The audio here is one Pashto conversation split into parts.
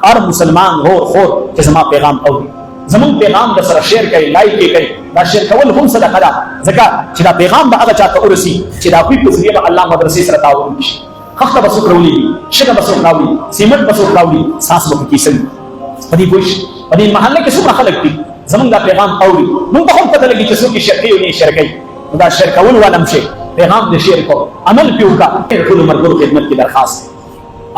هر مسلمان هور خور چې زما پیغام اوري زمون پیغام د سره شیر کوي لایک کوي دا شیر کول هم صدقه ده ځکه چې دا پیغام به هغه چاته ورسي چې دا په ذریعہ به الله مدرسې سره تعاون وشي خخته به څوک راولي شګه به څوک راولي سیمنټ به څوک راولي ساس به کیسه په دې پوښ په دې محله کې څومره خلک دي زمون دا پیغام اوري نو په هم پته لګي چې څوک شیر کوي او نه شیر کوي دا شیر کول ولم شي پیغام دې شیر کو عمل پیوکا ټول مرګو خدمت کی درخواست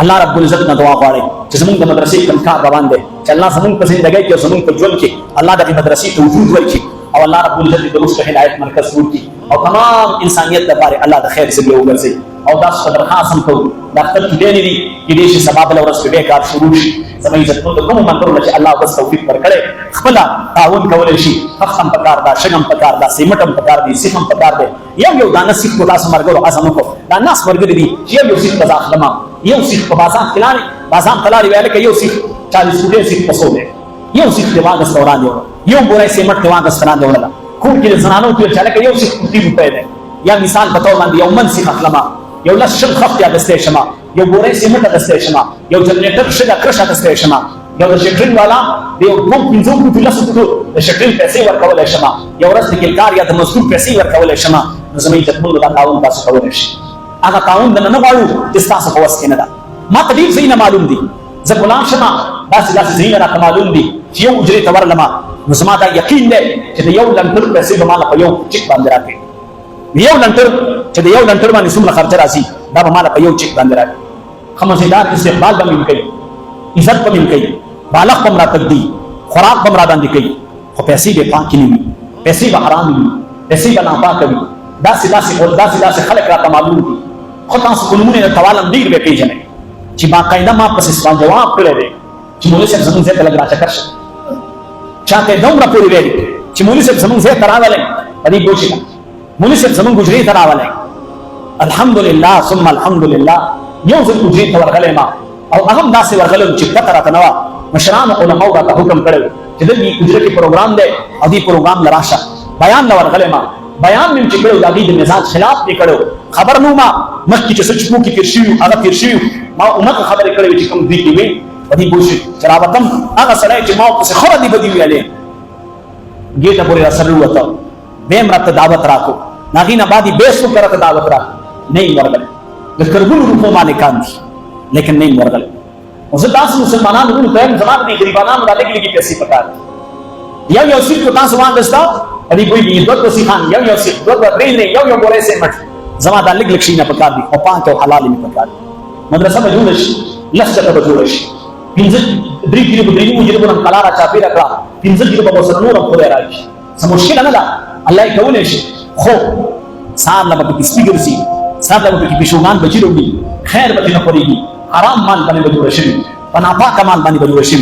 الله رب العزت نه دعا غواړي چې زمونږ د مدرسې کوم کار روان دی چې الله زمونږ په زندګۍ کې او زمونږ په ژوند کې الله د مدرسې ته وجود ورکړي او الله رب العزت د رشد هدایت مرکز ورکړي او تمام انسانیت لپاره الله د خیر ذریعہ وګرځي او دا څه درخواست هم کوو دا خپل کې نه دي چې دې شي سبب له ورځ به کار شروع شي زموږ عزت نو کوم منظور چې الله بس توفیق ورکړي خپل تعاون کولای شي فخم پکار دا شګم پکار دا سیمټم پکار دي سیخم پکار دي یو دانه سیخ کو تاسو مرګو اعظم کو دا ناس مرګ دي یو سیخ په ځاخلمه یو سیخ په بازار تلاري ویل کې یو سیخ 40 فوټه سیخ په سو دی یو سیخ دی واګ ستوران دی یو بورای سیمټ دی واګ ستوران دی ولا کوم کې زنانو کې چاله کې یو سیخ 30 روپے دی یا مثال په تور باندې یو من سیخ اخلمه یو لس شل خفت یا دسته شما یو بورای سیمټ دسته شما یو جنریټر شګه کرشه دسته شما یو د شټرین والا یو کوم پینځو کو لس کو د شټرین پیسې ورکول شما یو رس کې کار یا د مزدور پیسې ورکول شما زمي چې موږ دا تعاون تاسو کولای شي هغه تعاون د نه غواړو چې تاسو په وسه نه ده ما تدیر زینه معلوم دي زه غلام شمه داسې زینه را معلوم دي چې یو اجرت ورلما نو زما دا یقین دی چې یو لنټر پیسې به مال په یو چیک باندې راکړي یو لنټر چې یو لنټر باندې څومره خرچ راځي دا به مال په یو چیک باندې راکړي خمسیدار استقبال به من کوي عزت به من کوي بالغ به مراتب دي خوراک به مرادان دي کوي خو پیسې به پاک نه وي پیسې به حرام وي پیسې به ناپاک وي داسې خلک راته معلوم دي خو تاسو کومونه توالم ډیر به پیژنئ چې باقاعده ما پس سوال جواب کړی دی چې مولوي صاحب زموږ ځای ته لږ راچکر شه چاته دومره پورې ویلي چې مولوي صاحب زموږ ځای ته راغلی په دې پوه شي مولوي صاحب زموږ حجرې ته راغلی الحمدلله ثم الحمدلله یو ځل حجرې ته ورغلی ما او هغه هم داسې ورغلی چې پته راته نه وه مشرانو علماو راته حکم کړی چې دلته حجره کې پروګرام دی او دې پروګرام له راشه بیان له ورغلی ما بیان مې چې کړو د دې مزاج خلاف دې کړو خبر نو ما مخکې چې سچ مو کې تیر شي هغه تیر شي ما امت خبرې کړې چې کوم دې کې وي په دې بوشي چراوتم هغه سره چې ما په خبره دې بدی ویلې ګیټه پورې رسول وته به مرته دعوت راکو ناګینه باندې بیسو کرته دعوت راکو نه ورغل د کربون روپو باندې کاندي لیکن نه ورغل او زه تاسو مسلمانانو ته زموږ دي غریبانو را لګي پیسې پکار یو سیټ کو تاسو واندستا ادي کوئی دې دوه سیخان یو سیټ دوه درې یو بورې سه مټ زما د لګ شي نه پکار دي او پاک او حلال نه پکار مدرسه به جوړ شي لسته به جوړ شي پنځه درې کې به درې مو جوړ کلاره چاپی راکړه پنځه کې به وسره نور په راځي سم مشکل نه ده الله یې کولای شي خو سار لا به سپیکر سي سار لا به بشومان بچی وروړي خیر به نه پړيږي حرام مال باندې جوړ شي پنا پاک مال باندې جوړ شي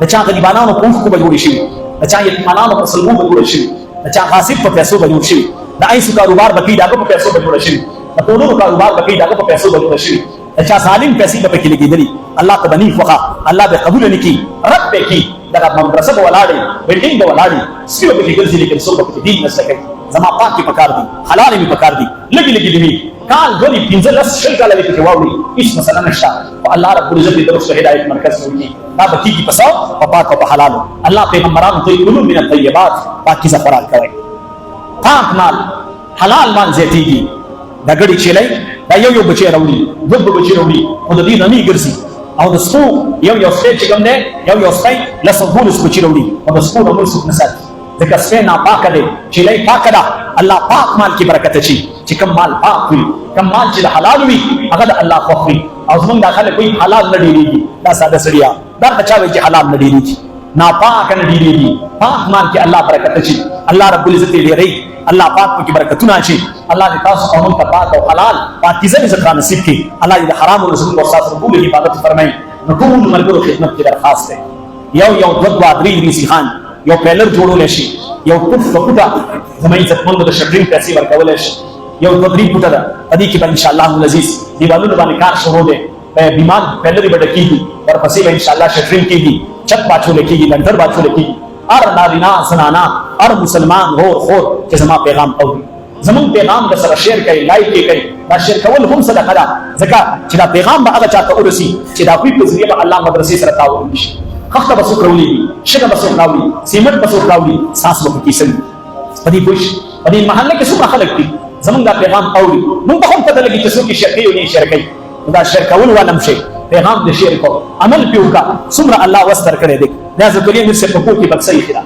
د چا غریبانو کوم کو جوړ شي د چا یتیمانو په سلمو جوړ شي د چا غاصب په پیسو جوړ شي د ایسو کاروبار بکی داګه په پیسو جوړ شي د ټولو کاروبار بکی داګه په پیسو جوړ شي د چا ظالم پیسې په کې لګیدلی الله ته بنی فقہ الله به قبول نکي رب به کی دغه مدرسه ولاړې بلډینګ ولاړې سیو به کې ګرځي لیکن سو په دین نشته کوي زما پاک کی پکار دي حلال می پکار دي لګي دي کال غوړي 15 شل کال لګي کې واوري هیڅ مسله نشته او الله رب العزت دې درس هدایت مرکز وکړي دا به کی پسو او پاک او حلال الله پیغمبرانو ته کلو من الطيبات پاکیزه خوراک کوي پاک مال حلال مال زیاتیږي دا غړي چلای دا یو بچی راوړي دوه بچی راوړي او د دې نامي ګرځي او د سپو یو سپی چې کوم دی یو سپی لسو بولس بچی راوړي او د سپو نمبر څوک نه ساتي ځکه سپی ناپاکه دی چلای پاکه ده الله پاک مال کې برکت شي چې کوم مال پاک وي کوم مال چې حلال وي هغه د الله خوښ وي او زمونږ داخله کوئی حلال نه ډیریږي دا ساده سړیا دا بچا وي چې حلال نه ډیریږي ناپاک نه ډیریږي پاک مال کې الله برکت شي الله رب العزت دې لري الله پاک په برکتونه شي الله دې تاسو قوم ته پاک او حلال پاکیزه رزق نصیب کړي الله دې حرام او رزق او صاف ربول عبادت فرمایي نو ټول مرګو خدمت کې درخواست ده یو دوه درې سیخان یو پیلر جوړول شي یو پټه زمای عزت مند د شټرینګ پیسې ورکول شي یو درې پټه ده ادي کې ان شاء الله العزيز دیوالونو باندې کار شروع ده په بیمار پیلر به ډکیږي ورپسې ان شاء الله شټرینګ کېږي چت باچو لکېږي لنټر باچو لکېږي ار نارینا سنانا ار مسلمان هور خور چې زما پیغام اوري زمون پیغام د سره شیر کوي لایک کوي دا شیر کول هم صدقه ده ځکه چې دا پیغام به هغه چاته ورسي چې دا کوي په ذریعه به الله مدرسې سره تعاون وشي خخته به څوک راولي شګه به څوک راولي سیمنټ به څوک راولي ساس به پکې سوي په دې پوه شي په دې محله کې څومره خلک دي زمونږ دا پیغام اوري موږ به هم پته لګي چې څوک یې شیر کوي او نه یې شیر کوي دا شیر کول ولم شي پیغام د شیر کو عمل پې وکړه څومره الله وستر کړی دی دا ذکریا میر صاحب په کور کې بکسه ایښې ده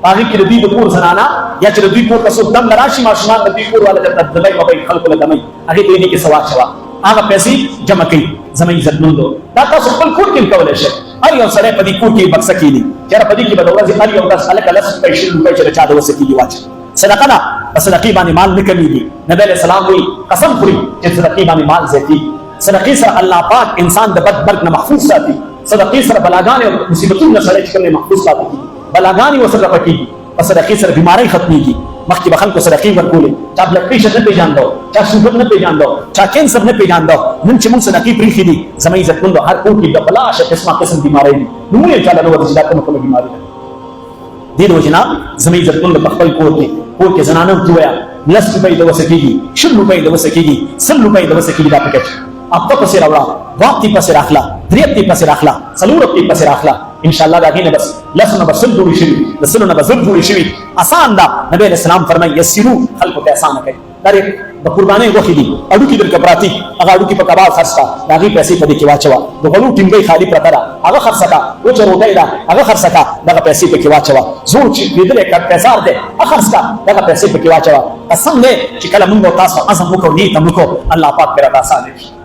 هغې کې د دوی د کور زنانه یا چې د دوی کور ته څوک دم له راشي ماشومان د دوی کور والا درته دبی مبی خلکو له دمۍ هغې ته یې دې کې ثواب شوه هغه پیسې جمع کوي زما عزتمندو دا تاسو خپل کور کې کولی شئ هر یو سړی په دې کور کې بکسه کښېني چېرې په دې کې به د ورځې هر یو کس هلکه لس روپۍ شل روپۍ چې د چا د وسه کېږي واچي صدقه ده په صدقې باندې مال نه کمیږي نبی علیه السلام وایي قسم خوري چې صدقې باندې مال زیاتېږي صدقې سره الله پاک انسان د بد مرګ نه محفوظ ساتي صدقې سره بلاګانې او مصیبتونو نه سړی چې کوم محفوظ پاتې کېږي بلاګانې ورسره پکېږي په صدقې سره بیماری ختمېږي مخکې به خلکو صدقې ورکولې چا بلډ پریشر نه پېژانده چا شوګر نه پېژانده چا کینسر نه پېژانده نن چې موږ صدقې پرېښي دي زما عزتمندو هر کور کې د بلا قسمه قسم بیماری دي نومونه یې چاله نه ورځي دا کومه بیماري ده دې د وجې نه زما عزتمندو په خپل کور کې زنانه ورته ووایه 10 روپۍ د وسه کېږي 100 روپۍ د وسه کېږي 100 روپۍ د وسه کېږي دا پکټ اپا پسې راوړه واقتی پسې راخلا دریابتی پسې راخلا څلورتی پسې راخلا ان شاء الله دا غینه بس لسنه بسل جوړی شي لسنه بسل جوړی شي آسان ده نبی اسلام فرمایي یسرو خلق ته آسان کوي دا د قربانۍ وخت دي اډو کې در کپراتی هغه اډو کې په کباب خرڅا داغي پیسې په دې کې واچوا د غلو ټینګي خالی پرته ده هغه خرڅا او چې روټي ده هغه خرڅا دغه پیسې په کې واچوا زور چې دې کټ پیسار ده هغه خرڅا دغه پیسې په کې واچوا قسم دې چې کله موږ تاسو عزم وکړو نیت موږ الله پاک پر تاسو